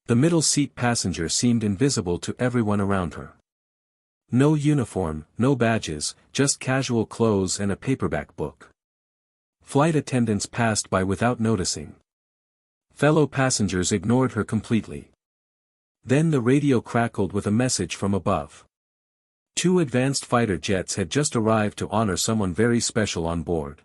The middle seat passenger seemed invisible to everyone around her. No uniform, no badges, just casual clothes and a paperback book. Flight attendants passed by without noticing. Fellow passengers ignored her completely. Then the radio crackled with a message from above. 2 advanced fighter jets had just arrived to honor someone very special on board.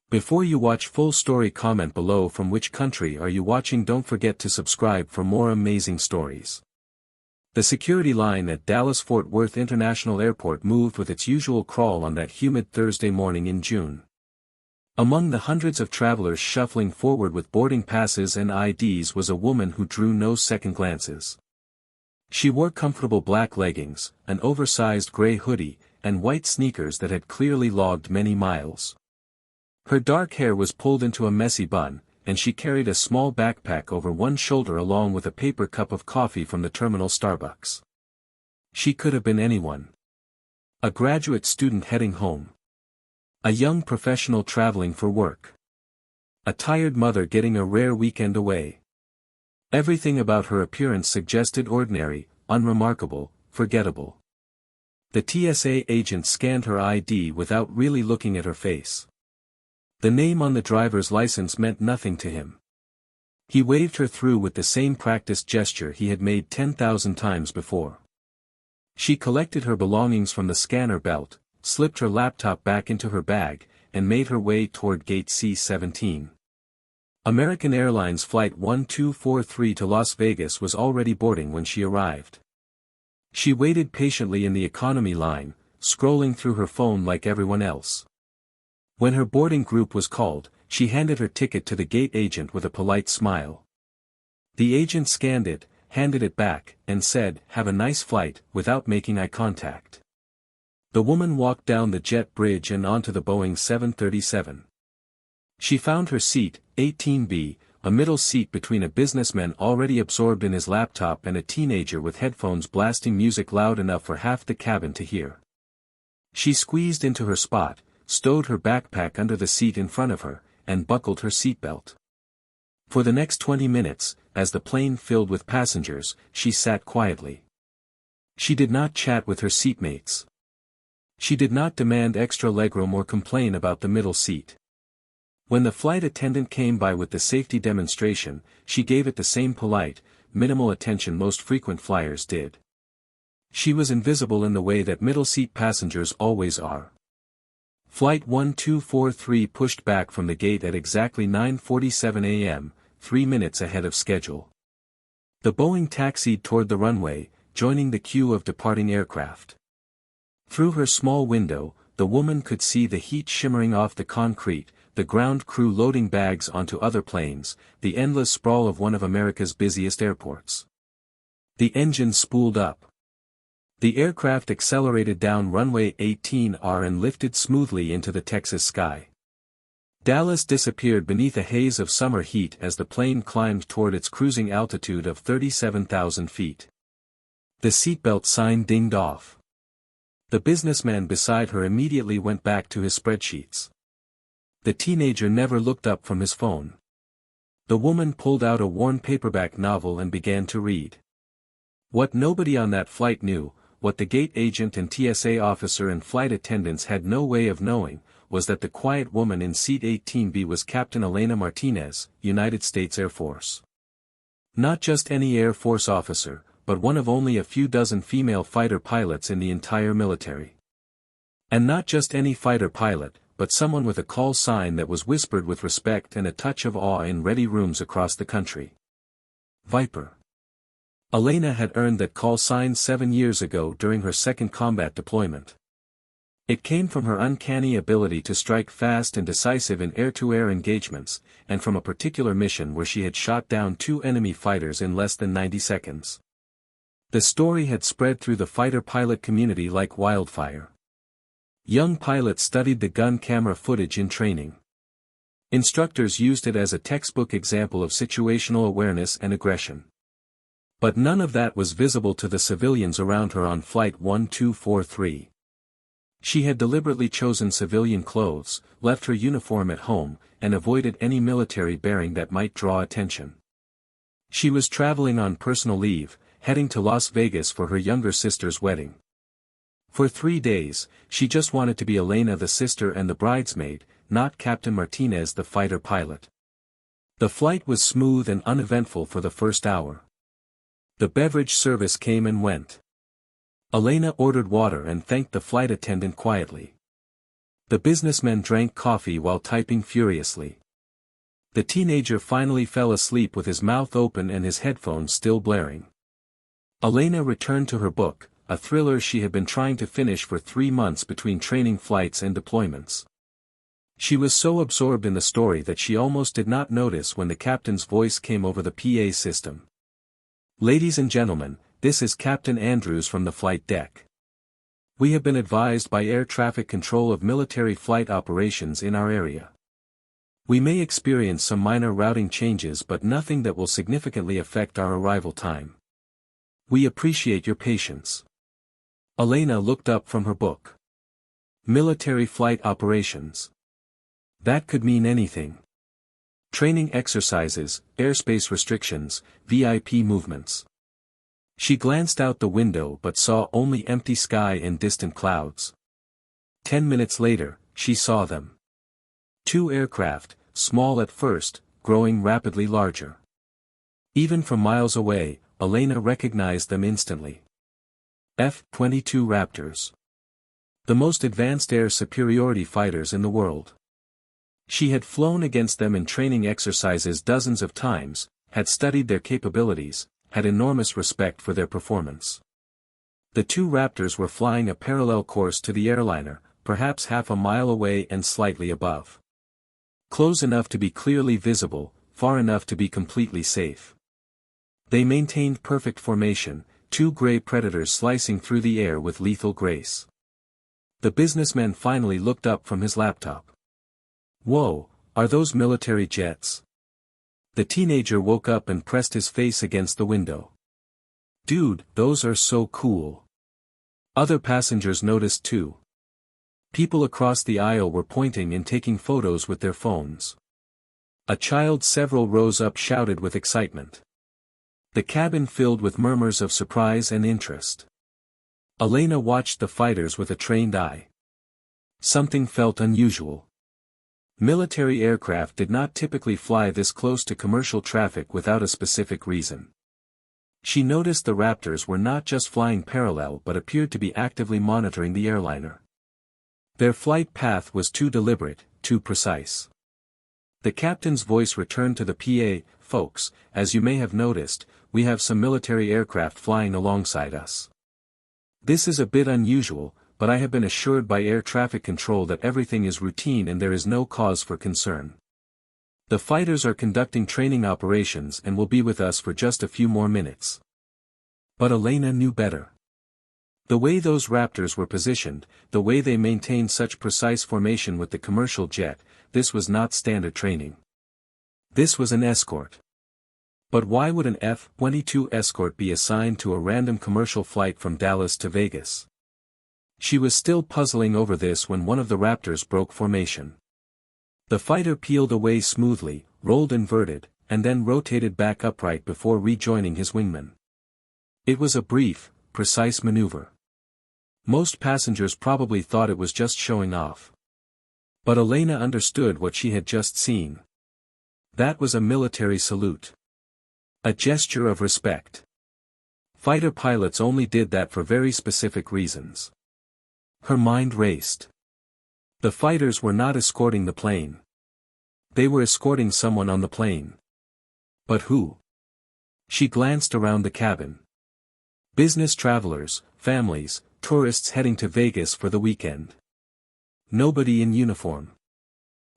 Before you watch full story, comment below from which country are you watching. Don't forget to subscribe for more amazing stories. The security line at Dallas-Fort Worth International Airport moved with its usual crawl on that humid Thursday morning in June. Among the hundreds of travelers shuffling forward with boarding passes and IDs was a woman who drew no second glances. She wore comfortable black leggings, an oversized gray hoodie, and white sneakers that had clearly logged many miles. Her dark hair was pulled into a messy bun, and she carried a small backpack over one shoulder along with a paper cup of coffee from the terminal Starbucks. She could have been anyone. A graduate student heading home. A young professional traveling for work. A tired mother getting a rare weekend away. Everything about her appearance suggested ordinary, unremarkable, forgettable. The TSA agent scanned her ID without really looking at her face. The name on the driver's license meant nothing to him. He waved her through with the same practiced gesture he had made 10,000 times before. She collected her belongings from the scanner belt, slipped her laptop back into her bag, and made her way toward gate C-17. American Airlines Flight 1243 to Las Vegas was already boarding when she arrived. She waited patiently in the economy line, scrolling through her phone like everyone else. When her boarding group was called, she handed her ticket to the gate agent with a polite smile. The agent scanned it, handed it back, and said, "Have a nice flight," without making eye contact. The woman walked down the jet bridge and onto the Boeing 737. She found her seat, 18B, a middle seat between a businessman already absorbed in his laptop and a teenager with headphones blasting music loud enough for half the cabin to hear. She squeezed into her spot, stowed her backpack under the seat in front of her, and buckled her seatbelt. For the next 20 minutes, as the plane filled with passengers, she sat quietly. She did not chat with her seatmates. She did not demand extra legroom or complain about the middle seat. When the flight attendant came by with the safety demonstration, she gave it the same polite, minimal attention most frequent flyers did. She was invisible in the way that middle seat passengers always are. Flight 1243 pushed back from the gate at exactly 9:47 a.m., 3 minutes ahead of schedule. The Boeing taxied toward the runway, joining the queue of departing aircraft. Through her small window, the woman could see the heat shimmering off the concrete, the ground crew loading bags onto other planes, the endless sprawl of one of America's busiest airports. The engine spooled up. The aircraft accelerated down runway 18R and lifted smoothly into the Texas sky. Dallas disappeared beneath a haze of summer heat as the plane climbed toward its cruising altitude of 37,000 feet. The seatbelt sign dinged off. The businessman beside her immediately went back to his spreadsheets. The teenager never looked up from his phone. The woman pulled out a worn paperback novel and began to read. What nobody on that flight knew, what the gate agent and TSA officer and flight attendants had no way of knowing, was that the quiet woman in seat 18B was Captain Elena Martinez, United States Air Force. Not just any Air Force officer, but one of only a few dozen female fighter pilots in the entire military. And not just any fighter pilot, but someone with a call sign that was whispered with respect and a touch of awe in ready rooms across the country. Viper. Elena had earned that call sign 7 years ago during her second combat deployment. It came from her uncanny ability to strike fast and decisive in air-to-air engagements, and from a particular mission where she had shot down 2 enemy fighters in less than 90 seconds. The story had spread through the fighter pilot community like wildfire. Young pilots studied the gun camera footage in training. Instructors used it as a textbook example of situational awareness and aggression. But none of that was visible to the civilians around her on Flight 1243. She had deliberately chosen civilian clothes, left her uniform at home, and avoided any military bearing that might draw attention. She was traveling on personal leave, heading to Las Vegas for her younger sister's wedding. For 3 days, she just wanted to be Elena the sister and the bridesmaid, not Captain Martinez the fighter pilot. The flight was smooth and uneventful for the first hour. The beverage service came and went. Elena ordered water and thanked the flight attendant quietly. The businessman drank coffee while typing furiously. The teenager finally fell asleep with his mouth open and his headphones still blaring. Elena returned to her book, a thriller she had been trying to finish for 3 months between training flights and deployments. She was so absorbed in the story that she almost did not notice when the captain's voice came over the PA system. "Ladies and gentlemen, this is Captain Andrews from the flight deck. We have been advised by air traffic control of military flight operations in our area. We may experience some minor routing changes but nothing that will significantly affect our arrival time. We appreciate your patience." Elena looked up from her book. Military flight operations. That could mean anything. Training exercises, airspace restrictions, VIP movements. She glanced out the window but saw only empty sky and distant clouds. 10 minutes later, she saw them. 2 aircraft, small at first, growing rapidly larger. Even from miles away, Elena recognized them instantly. F-22 Raptors. The most advanced air superiority fighters in the world. She had flown against them in training exercises dozens of times, had studied their capabilities, had enormous respect for their performance. The 2 Raptors were flying a parallel course to the airliner, perhaps half a mile away and slightly above. Close enough to be clearly visible, far enough to be completely safe. They maintained perfect formation, 2 gray predators slicing through the air with lethal grace. The businessman finally looked up from his laptop. "Whoa, are those military jets?" The teenager woke up and pressed his face against the window. "Dude, those are so cool." Other passengers noticed too. People across the aisle were pointing and taking photos with their phones. A child several rows up shouted with excitement. The cabin filled with murmurs of surprise and interest. Elena watched the fighters with a trained eye. Something felt unusual. Military aircraft did not typically fly this close to commercial traffic without a specific reason. She noticed the Raptors were not just flying parallel but appeared to be actively monitoring the airliner. Their flight path was too deliberate, too precise. The captain's voice returned to the PA, "Folks, as you may have noticed, we have some military aircraft flying alongside us. This is a bit unusual, but I have been assured by air traffic control that everything is routine and there is no cause for concern. The fighters are conducting training operations and will be with us for just a few more minutes." But Elena knew better. The way those Raptors were positioned, the way they maintained such precise formation with the commercial jet, this was not standard training. This was an escort. But why would an F-22 escort be assigned to a random commercial flight from Dallas to Vegas? She was still puzzling over this when one of the Raptors broke formation. The fighter peeled away smoothly, rolled inverted, and then rotated back upright before rejoining his wingman. It was a brief, precise maneuver. Most passengers probably thought it was just showing off. But Elena understood what she had just seen. That was a military salute. A gesture of respect. Fighter pilots only did that for very specific reasons. Her mind raced. The fighters were not escorting the plane. They were escorting someone on the plane. But who? She glanced around the cabin. Business travelers, families, tourists heading to Vegas for the weekend. Nobody in uniform.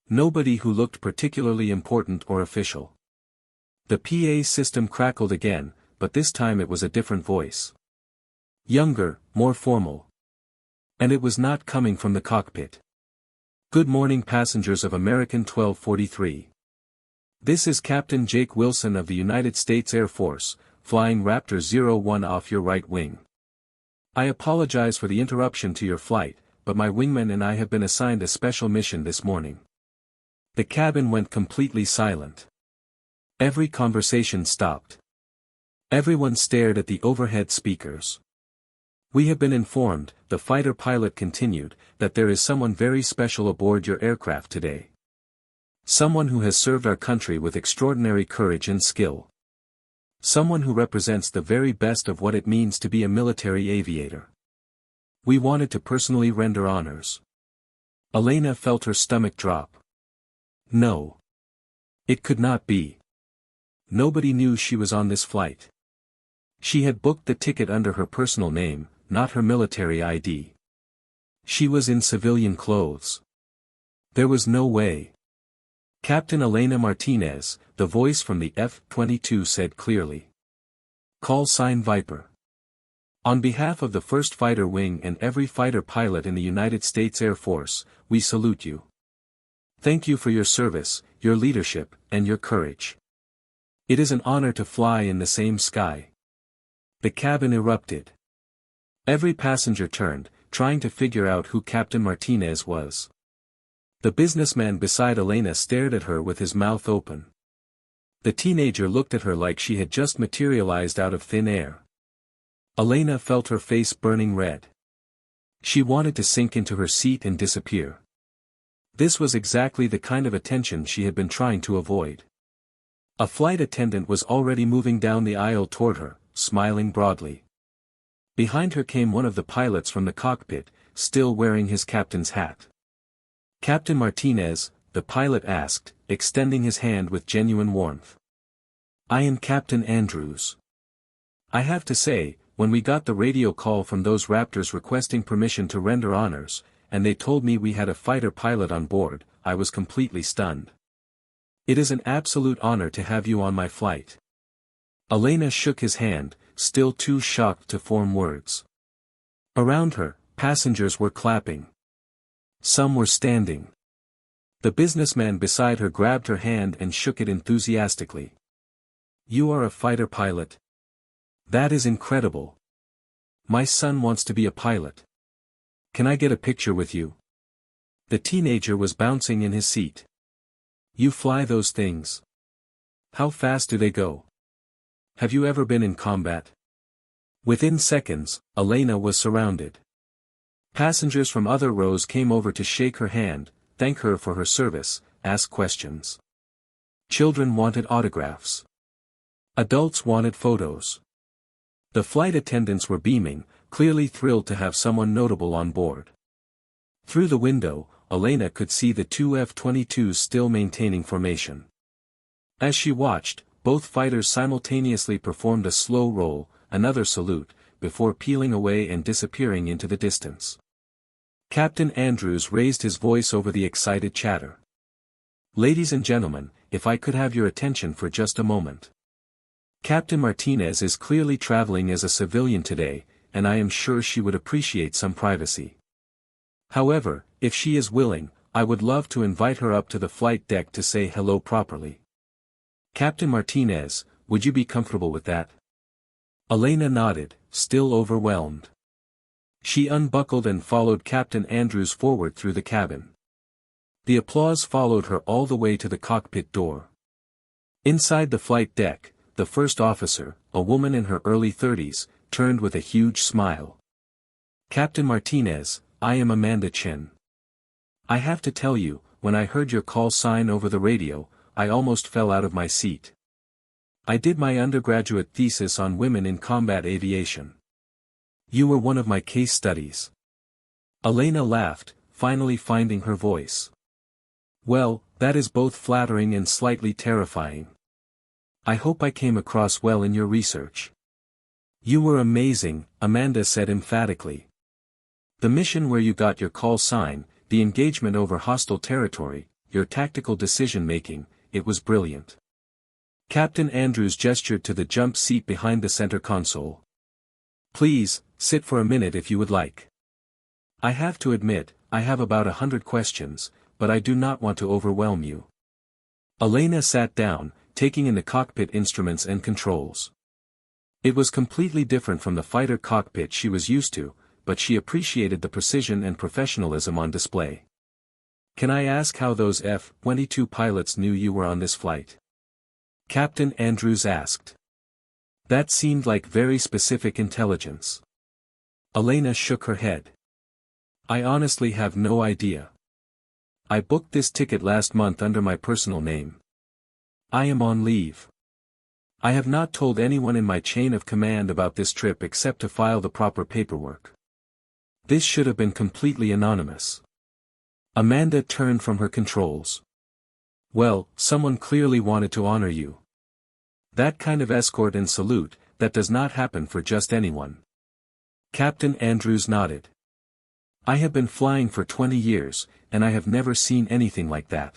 Nobody who looked particularly important or official. The PA system crackled again, but this time it was a different voice. Younger, more formal. And it was not coming from the cockpit. "Good morning, passengers of American 1243. This is Captain Jake Wilson of the United States Air Force, flying Raptor 01 off your right wing. I apologize for the interruption to your flight, but my wingman and I have been assigned a special mission this morning." The cabin went completely silent. Every conversation stopped. Everyone stared at the overhead speakers. "We have been informed," the fighter pilot continued, "that there is someone very special aboard your aircraft today. Someone who has served our country with extraordinary courage and skill. Someone who represents the very best of what it means to be a military aviator. We wanted to personally render honors." Elena felt her stomach drop. No. It could not be. Nobody knew she was on this flight. She had booked the ticket under her personal name, not her military ID. She was in civilian clothes. There was no way. "Captain Elena Martinez," the voice from the F-22 said clearly. "Call sign Viper. On behalf of the 1st Fighter Wing and every fighter pilot in the United States Air Force, we salute you. Thank you for your service, your leadership, and your courage. It is an honor to fly in the same sky." The cabin erupted. Every passenger turned, trying to figure out who Captain Martinez was. The businessman beside Elena stared at her with his mouth open. The teenager looked at her like she had just materialized out of thin air. Elena felt her face burning red. She wanted to sink into her seat and disappear. This was exactly the kind of attention she had been trying to avoid. A flight attendant was already moving down the aisle toward her, smiling broadly. Behind her came one of the pilots from the cockpit, still wearing his captain's hat. "Captain Martinez," the pilot asked, extending his hand with genuine warmth. "I am Captain Andrews. I have to say, when we got the radio call from those Raptors requesting permission to render honors, and they told me we had a fighter pilot on board, I was completely stunned. It is an absolute honor to have you on my flight." Elena shook his hand, still too shocked to form words. Around her, passengers were clapping. Some were standing. The businessman beside her grabbed her hand and shook it enthusiastically. "You are a fighter pilot? That is incredible. My son wants to be a pilot. Can I get a picture with you?" The teenager was bouncing in his seat. "You fly those things? How fast do they go? Have you ever been in combat?" Within seconds, Elena was surrounded. Passengers from other rows came over to shake her hand, thank her for her service, ask questions. Children wanted autographs. Adults wanted photos. The flight attendants were beaming, clearly thrilled to have someone notable on board. Through the window, Elena could see the two F-22s still maintaining formation. As she watched, both fighters simultaneously performed a slow roll, another salute, before peeling away and disappearing into the distance. Captain Andrews raised his voice over the excited chatter. "Ladies and gentlemen, if I could have your attention for just a moment. Captain Martinez is clearly traveling as a civilian today, and I am sure she would appreciate some privacy. However, if she is willing, I would love to invite her up to the flight deck to say hello properly. Captain Martinez, would you be comfortable with that?" Elena nodded, still overwhelmed. She unbuckled and followed Captain Andrews forward through the cabin. The applause followed her all the way to the cockpit door. Inside the flight deck, the first officer, a woman in her early 30s, turned with a huge smile. "Captain Martinez, I am Amanda Chin. I have to tell you, when I heard your call sign over the radio, I almost fell out of my seat. I did my undergraduate thesis on women in combat aviation. You were one of my case studies." Elena laughed, finally finding her voice. "Well, that is both flattering and slightly terrifying. I hope I came across well in your research." "You were amazing," Amanda said emphatically. "The mission where you got your call sign, the engagement over hostile territory, your tactical decision-making, it was brilliant." Captain Andrews gestured to the jump seat behind the center console. "Please, sit for a minute if you would like. I have to admit, I have about 100 questions, but I do not want to overwhelm you." Elena sat down, taking in the cockpit instruments and controls. It was completely different from the fighter cockpit she was used to, but she appreciated the precision and professionalism on display. "Can I ask how those F-22 pilots knew you were on this flight?" Captain Andrews asked. That seemed like very specific intelligence. Elena shook her head. I honestly have no idea. I booked this ticket last month under my personal name. I am on leave. I have not told anyone in my chain of command about this trip except to file the proper paperwork. This should have been completely anonymous. Amanda turned from her controls. Well, someone clearly wanted to honor you. That kind of escort and salute, that does not happen for just anyone. Captain Andrews nodded. I have been flying for 20 years, and I have never seen anything like that.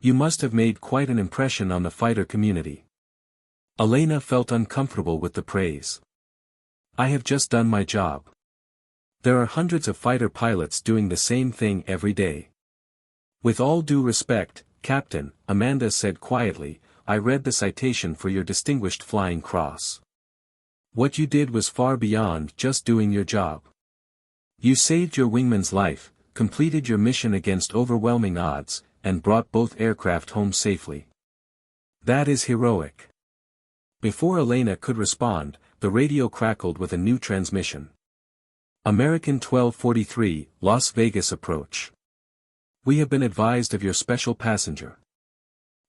You must have made quite an impression on the fighter community. Elena felt uncomfortable with the praise. I have just done my job. There are hundreds of fighter pilots doing the same thing every day. With all due respect, Captain, Amanda said quietly, I read the citation for your Distinguished Flying Cross. What you did was far beyond just doing your job. You saved your wingman's life, completed your mission against overwhelming odds, and brought both aircraft home safely. That is heroic. Before Elena could respond, the radio crackled with a new transmission. American 1243, Las Vegas approach. We have been advised of your special passenger.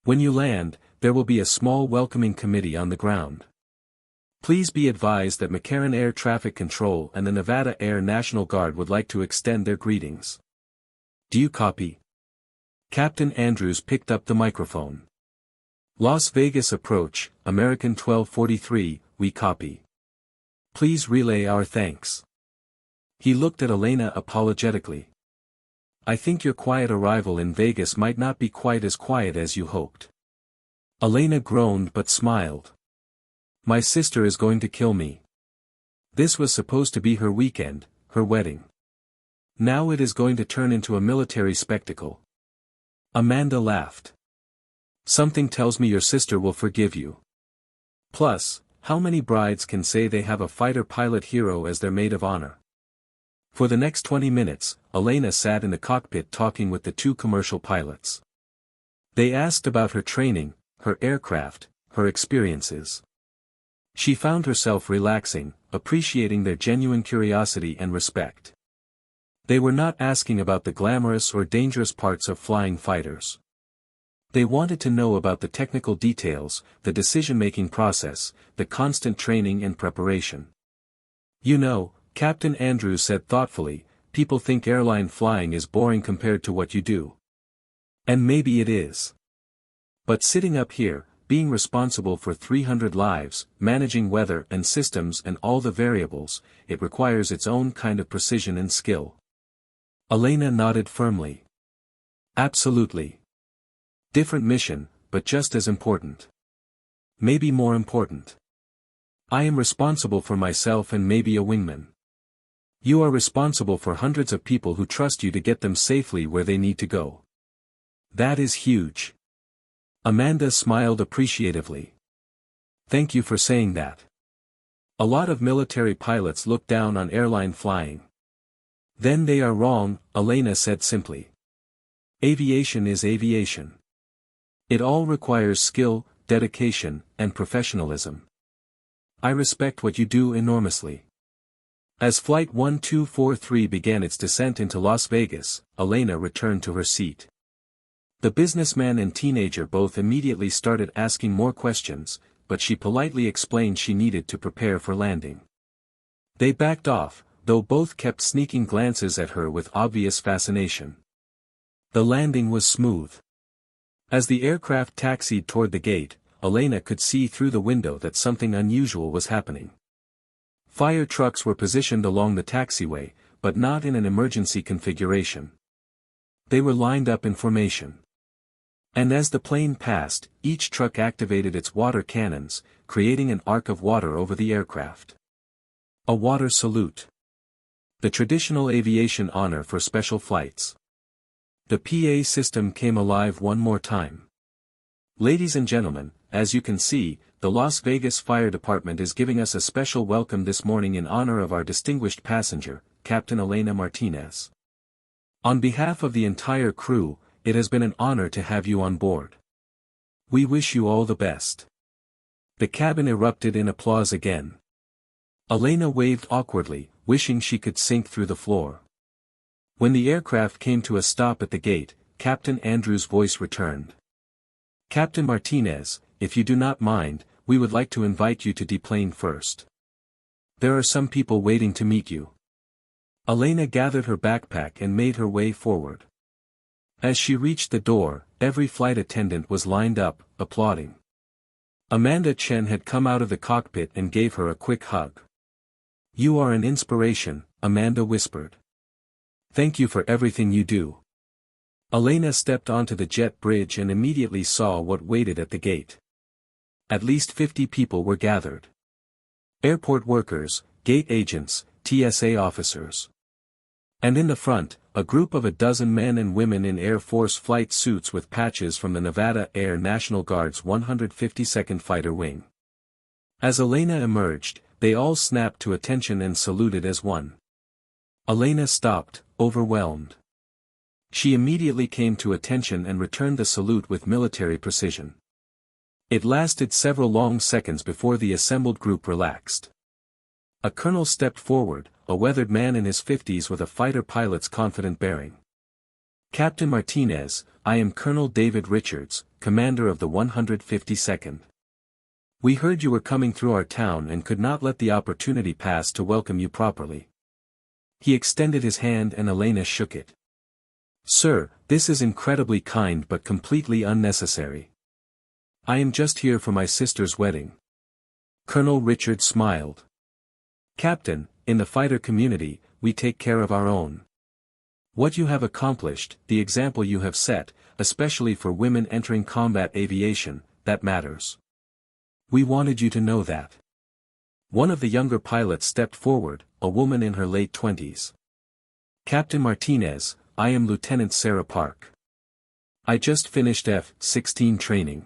When you land, there will be a small welcoming committee on the ground. Please be advised that McCarran Air Traffic Control and the Nevada Air National Guard would like to extend their greetings. Do you copy? Captain Andrews picked up the microphone. Las Vegas approach, American 1243, we copy. Please relay our thanks. He looked at Elena apologetically. I think your quiet arrival in Vegas might not be quite as quiet as you hoped. Elena groaned but smiled. My sister is going to kill me. This was supposed to be her weekend, her wedding. Now it is going to turn into a military spectacle. Amanda laughed. Something tells me your sister will forgive you. Plus, how many brides can say they have a fighter pilot hero as their maid of honor? For the next 20 minutes, Elena sat in the cockpit talking with the two commercial pilots. They asked about her training, her aircraft, her experiences. She found herself relaxing, appreciating their genuine curiosity and respect. They were not asking about the glamorous or dangerous parts of flying fighters. They wanted to know about the technical details, the decision-making process, the constant training and preparation. You know, Captain Andrews said thoughtfully, people think airline flying is boring compared to what you do. And maybe it is. But sitting up here, being responsible for 300 lives, managing weather and systems and all the variables, it requires its own kind of precision and skill. Elena nodded firmly. Absolutely. Different mission, but just as important. Maybe more important. I am responsible for myself and maybe a wingman. You are responsible for hundreds of people who trust you to get them safely where they need to go. That is huge. Amanda smiled appreciatively. Thank you for saying that. A lot of military pilots look down on airline flying. Then they are wrong, Elena said simply. Aviation is aviation. It all requires skill, dedication, and professionalism. I respect what you do enormously. As Flight 1243 began its descent into Las Vegas, Elena returned to her seat. The businessman and teenager both immediately started asking more questions, but she politely explained she needed to prepare for landing. They backed off, though both kept sneaking glances at her with obvious fascination. The landing was smooth. As the aircraft taxied toward the gate, Elena could see through the window that something unusual was happening. Fire trucks were positioned along the taxiway, but not in an emergency configuration. They were lined up in formation. And as the plane passed, each truck activated its water cannons, creating an arc of water over the aircraft. A water salute. The traditional aviation honor for special flights. The PA system came alive one more time. Ladies and gentlemen, as you can see, the Las Vegas Fire Department is giving us a special welcome this morning in honor of our distinguished passenger, Captain Elena Martinez. On behalf of the entire crew, it has been an honor to have you on board. We wish you all the best. The cabin erupted in applause again. Elena waved awkwardly, wishing she could sink through the floor. When the aircraft came to a stop at the gate, Captain Andrews' voice returned. Captain Martinez, if you do not mind, we would like to invite you to deplane first. There are some people waiting to meet you. Elena gathered her backpack and made her way forward. As she reached the door, every flight attendant was lined up, applauding. Amanda Chen had come out of the cockpit and gave her a quick hug. You are an inspiration, Amanda whispered. Thank you for everything you do. Elena stepped onto the jet bridge and immediately saw what waited at the gate. At least 50 people were gathered. Airport workers, gate agents, TSA officers. And in the front, a group of a dozen men and women in Air Force flight suits with patches from the Nevada Air National Guard's 152nd Fighter Wing. As Elena emerged, they all snapped to attention and saluted as one. Elena stopped, overwhelmed. She immediately came to attention and returned the salute with military precision. It lasted several long seconds before the assembled group relaxed. A colonel stepped forward, a weathered man in his 50s with a fighter pilot's confident bearing. Captain Martinez, I am Colonel David Richards, commander of the 152nd. We heard you were coming through our town and could not let the opportunity pass to welcome you properly. He extended his hand and Elena shook it. Sir, this is incredibly kind but completely unnecessary. I am just here for my sister's wedding. Colonel Richards smiled. Captain, in the fighter community, we take care of our own. What you have accomplished, the example you have set, especially for women entering combat aviation, that matters. We wanted you to know that. One of the younger pilots stepped forward, a woman in her late 20s. Captain Martinez, I am Lieutenant Sarah Park. I just finished F-16 training.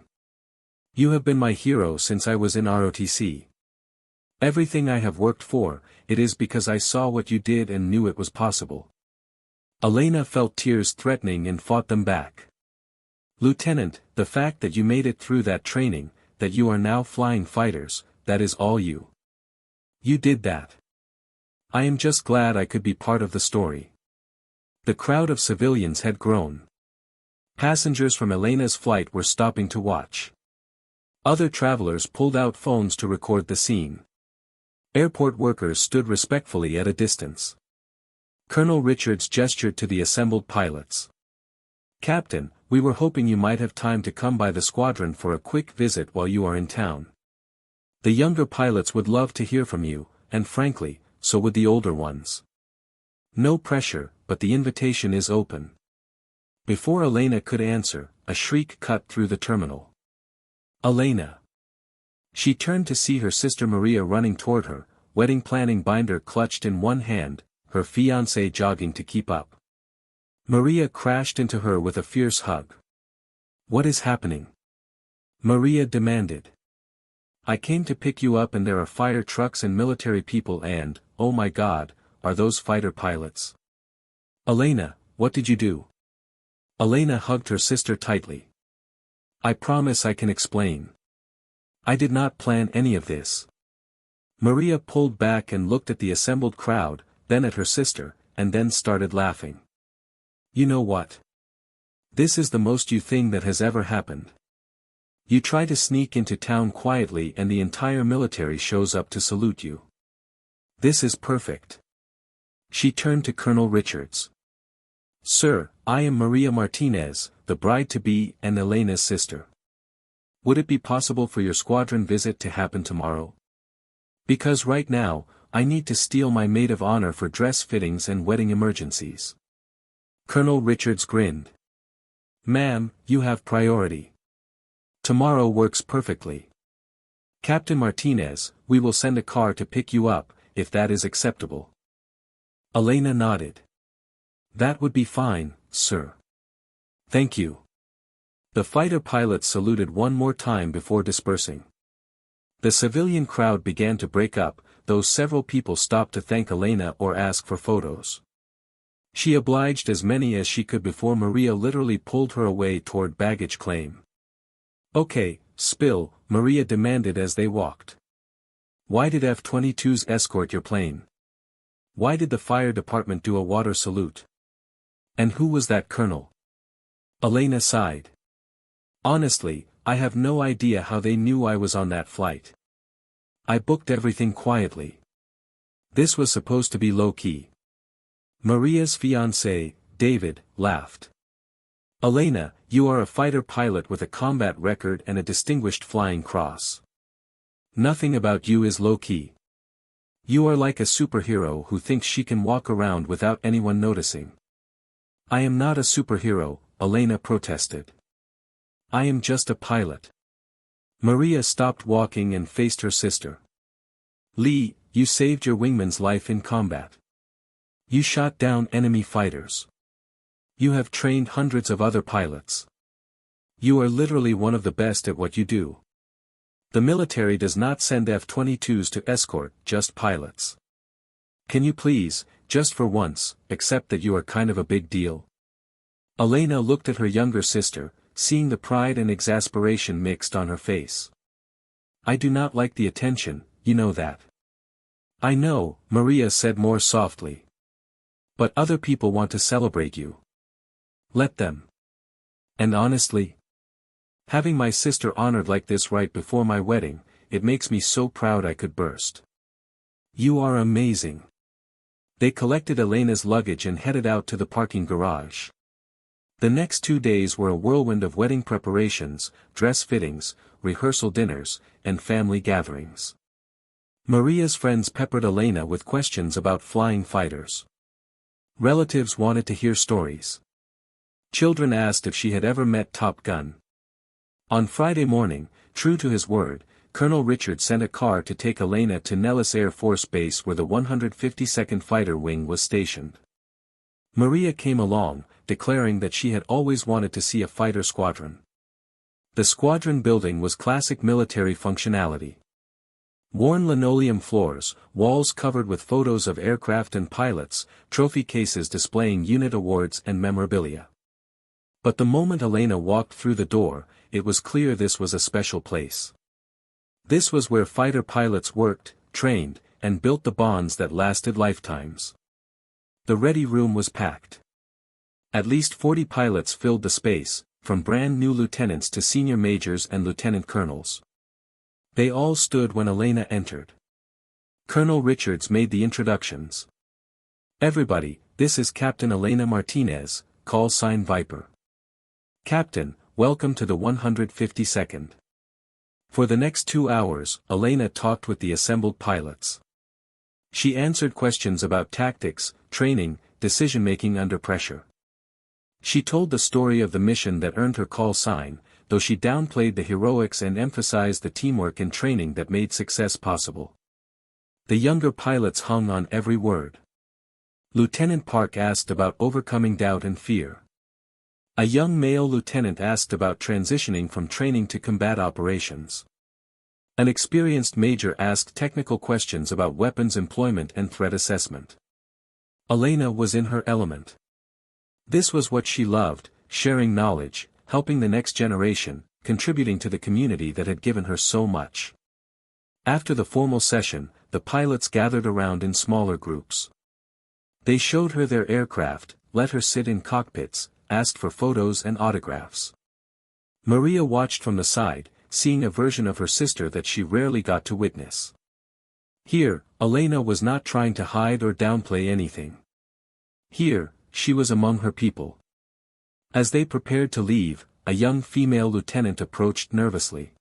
You have been my hero since I was in ROTC. Everything I have worked for, it is because I saw what you did and knew it was possible. Elena felt tears threatening and fought them back. Lieutenant, the fact that you made it through that training, that you are now flying fighters, that is all you. You did that. I am just glad I could be part of the story. The crowd of civilians had grown. Passengers from Elena's flight were stopping to watch. Other travelers pulled out phones to record the scene. Airport workers stood respectfully at a distance. Colonel Richards gestured to the assembled pilots. Captain, we were hoping you might have time to come by the squadron for a quick visit while you are in town. The younger pilots would love to hear from you, and frankly, so would the older ones. No pressure, but the invitation is open. Before Elena could answer, a shriek cut through the terminal. Elena. She turned to see her sister Maria running toward her, wedding planning binder clutched in one hand, her fiancé jogging to keep up. Maria crashed into her with a fierce hug. What is happening? Maria demanded. I came to pick you up and there are fire trucks and military people and, oh my God, are those fighter pilots? Elena, what did you do? Elena hugged her sister tightly. I promise I can explain. I did not plan any of this. Maria pulled back and looked at the assembled crowd, then at her sister, and then started laughing. You know what? This is the most you thing that has ever happened. You try to sneak into town quietly and the entire military shows up to salute you. This is perfect. She turned to Colonel Richards. Sir, I am Maria Martinez, the bride-to-be and Elena's sister. Would it be possible for your squadron visit to happen tomorrow? Because right now, I need to steal my maid of honor for dress fittings and wedding emergencies. Colonel Richards grinned. Ma'am, you have priority. Tomorrow works perfectly. Captain Martinez, we will send a car to pick you up, if that is acceptable. Elena nodded. That would be fine, sir. Thank you. The fighter pilots saluted one more time before dispersing. The civilian crowd began to break up, though several people stopped to thank Elena or ask for photos. She obliged as many as she could before Maria literally pulled her away toward baggage claim. Okay, spill, Maria demanded as they walked. Why did F-22s escort your plane? Why did the fire department do a water salute? And who was that colonel? Elena sighed. Honestly, I have no idea how they knew I was on that flight. I booked everything quietly. This was supposed to be low-key. Maria's fiancé, David, laughed. Elena, you are a fighter pilot with a combat record and a distinguished flying cross. Nothing about you is low-key. You are like a superhero who thinks she can walk around without anyone noticing. I am not a superhero, Elena protested. I am just a pilot. Maria stopped walking and faced her sister. Lee, you saved your wingman's life in combat. You shot down enemy fighters. You have trained hundreds of other pilots. You are literally one of the best at what you do. The military does not send F-22s to escort just pilots. Can you please, just for once, accept that you are kind of a big deal? Elena looked at her younger sister, seeing the pride and exasperation mixed on her face. I do not like the attention, you know that. I know, Maria said more softly. But other people want to celebrate you. Let them. And honestly, having my sister honored like this right before my wedding, it makes me so proud I could burst. You are amazing. They collected Elena's luggage and headed out to the parking garage. The next 2 days were a whirlwind of wedding preparations, dress fittings, rehearsal dinners, and family gatherings. Maria's friends peppered Elena with questions about flying fighters. Relatives wanted to hear stories. Children asked if she had ever met Top Gun. On Friday morning, true to his word, Colonel Richard sent a car to take Elena to Nellis Air Force Base where the 152nd Fighter Wing was stationed. Maria came along, declaring that she had always wanted to see a fighter squadron. The squadron building was classic military functionality. Worn linoleum floors, walls covered with photos of aircraft and pilots, trophy cases displaying unit awards and memorabilia. But the moment Elena walked through the door, it was clear this was a special place. This was where fighter pilots worked, trained, and built the bonds that lasted lifetimes. The ready room was packed. At least 40 pilots filled the space, from brand new lieutenants to senior majors and lieutenant colonels. They all stood when Elena entered. Colonel Richards made the introductions. Everybody, this is Captain Elena Martinez, call sign Viper. Captain, welcome to the 152nd. For the next 2 hours, Elena talked with the assembled pilots. She answered questions about tactics, training, decision-making under pressure. She told the story of the mission that earned her call sign, though she downplayed the heroics and emphasized the teamwork and training that made success possible. The younger pilots hung on every word. Lieutenant Park asked about overcoming doubt and fear. A young male lieutenant asked about transitioning from training to combat operations. An experienced major asked technical questions about weapons employment and threat assessment. Elena was in her element. This was what she loved, sharing knowledge, helping the next generation, contributing to the community that had given her so much. After the formal session, the pilots gathered around in smaller groups. They showed her their aircraft, let her sit in cockpits, asked for photos and autographs. Maria watched from the side, seeing a version of her sister that she rarely got to witness. Here, Elena was not trying to hide or downplay anything. Here, she was among her people. As they prepared to leave, a young female lieutenant approached nervously.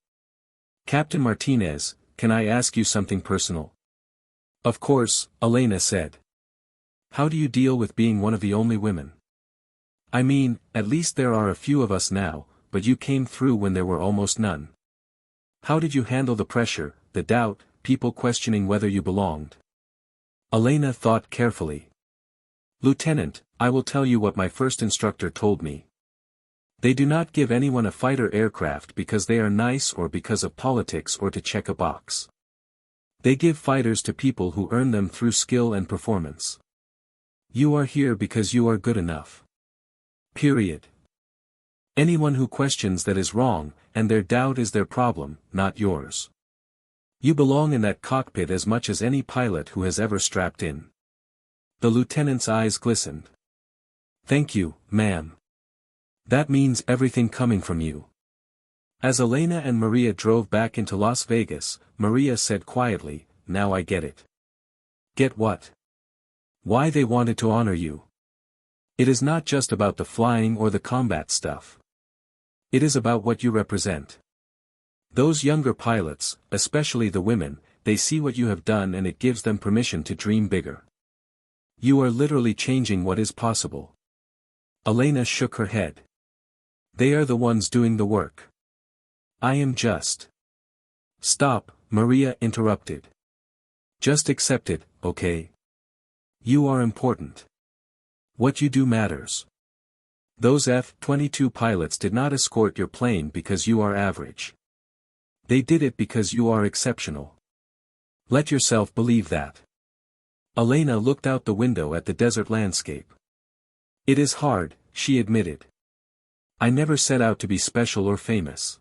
Captain Martinez, can I ask you something personal? Of course, Elena said. How do you deal with being one of the only women? I mean, at least there are a few of us now, but you came through when there were almost none. How did you handle the pressure, the doubt, people questioning whether you belonged? Elena thought carefully. Lieutenant, I will tell you what my first instructor told me. They do not give anyone a fighter aircraft because they are nice or because of politics or to check a box. They give fighters to people who earn them through skill and performance. You are here because you are good enough. Period. Anyone who questions that is wrong, and their doubt is their problem, not yours. You belong in that cockpit as much as any pilot who has ever strapped in. The lieutenant's eyes glistened. Thank you, ma'am. That means everything coming from you. As Elena and Maria drove back into Las Vegas, Maria said quietly, now I get it. Get what? Why they wanted to honor you. It is not just about the flying or the combat stuff. It is about what you represent. Those younger pilots, especially the women, they see what you have done and it gives them permission to dream bigger. You are literally changing what is possible. Elena shook her head. They are the ones doing the work. I am just. Stop, Maria interrupted. Just accept it, okay? You are important. What you do matters. Those F-22 pilots did not escort your plane because you are average. They did it because you are exceptional. Let yourself believe that. Elena looked out the window at the desert landscape. It is hard, she admitted. I never set out to be special or famous.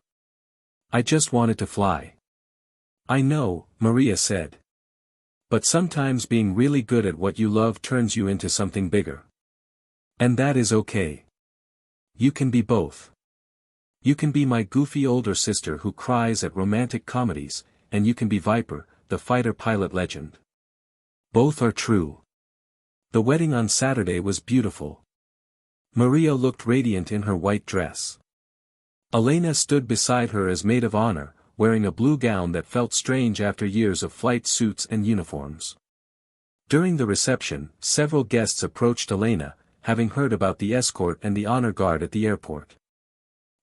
I just wanted to fly. I know, Maria said. But sometimes being really good at what you love turns you into something bigger. And that is okay. You can be both. You can be my goofy older sister who cries at romantic comedies, and you can be Viper, the fighter pilot legend. Both are true. The wedding on Saturday was beautiful. Maria looked radiant in her white dress. Elena stood beside her as maid of honor, wearing a blue gown that felt strange after years of flight suits and uniforms. During the reception, several guests approached Elena, having heard about the escort and the honor guard at the airport.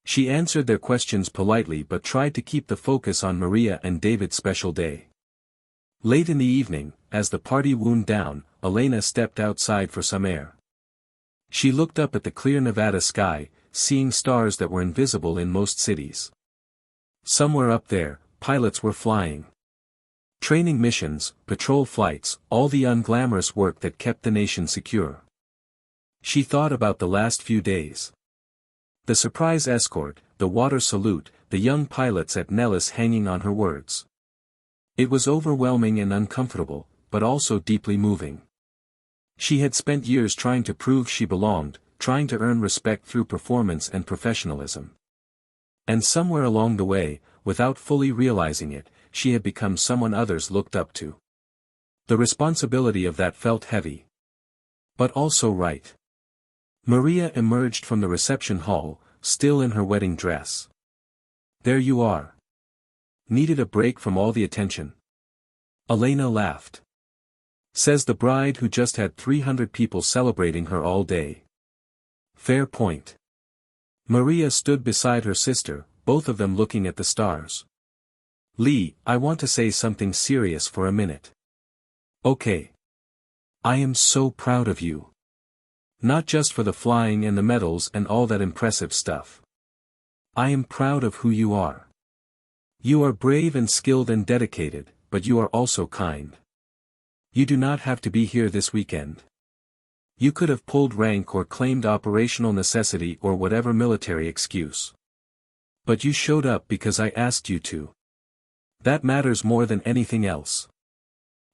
She answered their questions politely but tried to keep the focus on Maria and David's special day. Late in the evening, as the party wound down, Elena stepped outside for some air. She looked up at the clear Nevada sky, seeing stars that were invisible in most cities. Somewhere up there, pilots were flying. Training missions, patrol flights, all the unglamorous work that kept the nation secure. She thought about the last few days. The surprise escort, the water salute, the young pilots at Nellis hanging on her words. It was overwhelming and uncomfortable, but also deeply moving. She had spent years trying to prove she belonged, trying to earn respect through performance and professionalism. And somewhere along the way, without fully realizing it, she had become someone others looked up to. The responsibility of that felt heavy. But also right. Maria emerged from the reception hall, still in her wedding dress. There you are. Needed a break from all the attention? Elena laughed. Says the bride who just had 300 people celebrating her all day. Fair point. Maria stood beside her sister, both of them looking at the stars. Lee, I want to say something serious for a minute. Okay. I am so proud of you. Not just for the flying and the medals and all that impressive stuff. I am proud of who you are. You are brave and skilled and dedicated, but you are also kind. You do not have to be here this weekend. You could have pulled rank or claimed operational necessity or whatever military excuse. But you showed up because I asked you to. That matters more than anything else.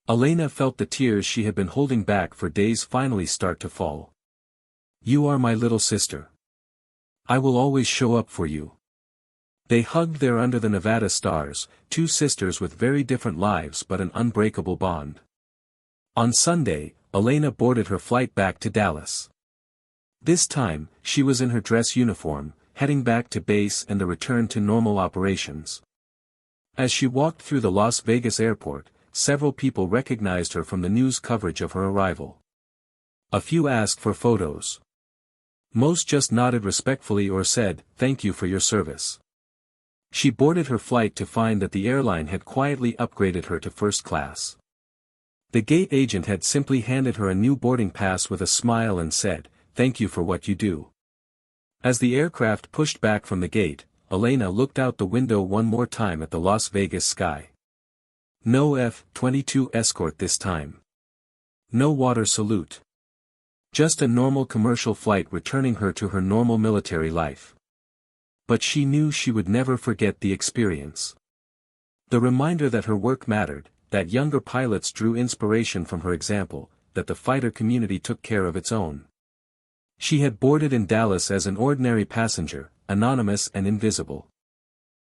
Elena felt the tears she had been holding back for days finally start to fall. You are my little sister. I will always show up for you. They hugged there under the Nevada stars, two sisters with very different lives but an unbreakable bond. On Sunday, Elena boarded her flight back to Dallas. This time, she was in her dress uniform, heading back to base and the return to normal operations. As she walked through the Las Vegas airport, several people recognized her from the news coverage of her arrival. A few asked for photos. Most just nodded respectfully or said, "Thank you for your service." She boarded her flight to find that the airline had quietly upgraded her to first class. The gate agent had simply handed her a new boarding pass with a smile and said, "Thank you for what you do." As the aircraft pushed back from the gate, Elena looked out the window one more time at the Las Vegas sky. No F-22 escort this time. No water salute. Just a normal commercial flight returning her to her normal military life. But she knew she would never forget the experience. The reminder that her work mattered, that younger pilots drew inspiration from her example, that the fighter community took care of its own. She had boarded in Dallas as an ordinary passenger, anonymous and invisible.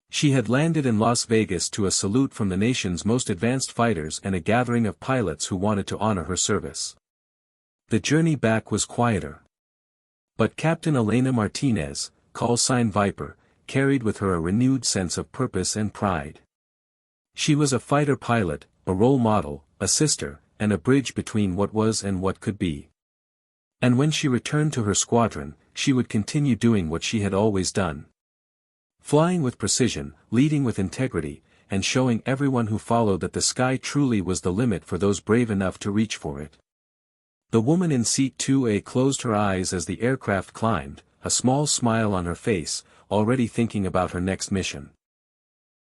She had landed in Las Vegas to a salute from the nation's most advanced fighters and a gathering of pilots who wanted to honor her service. The journey back was quieter. But Captain Elena Martinez, call sign Viper, carried with her a renewed sense of purpose and pride. She was a fighter pilot, a role model, a sister, and a bridge between what was and what could be. And when she returned to her squadron, she would continue doing what she had always done. Flying with precision, leading with integrity, and showing everyone who followed that the sky truly was the limit for those brave enough to reach for it. The woman in seat 2A closed her eyes as the aircraft climbed, a small smile on her face, already thinking about her next mission.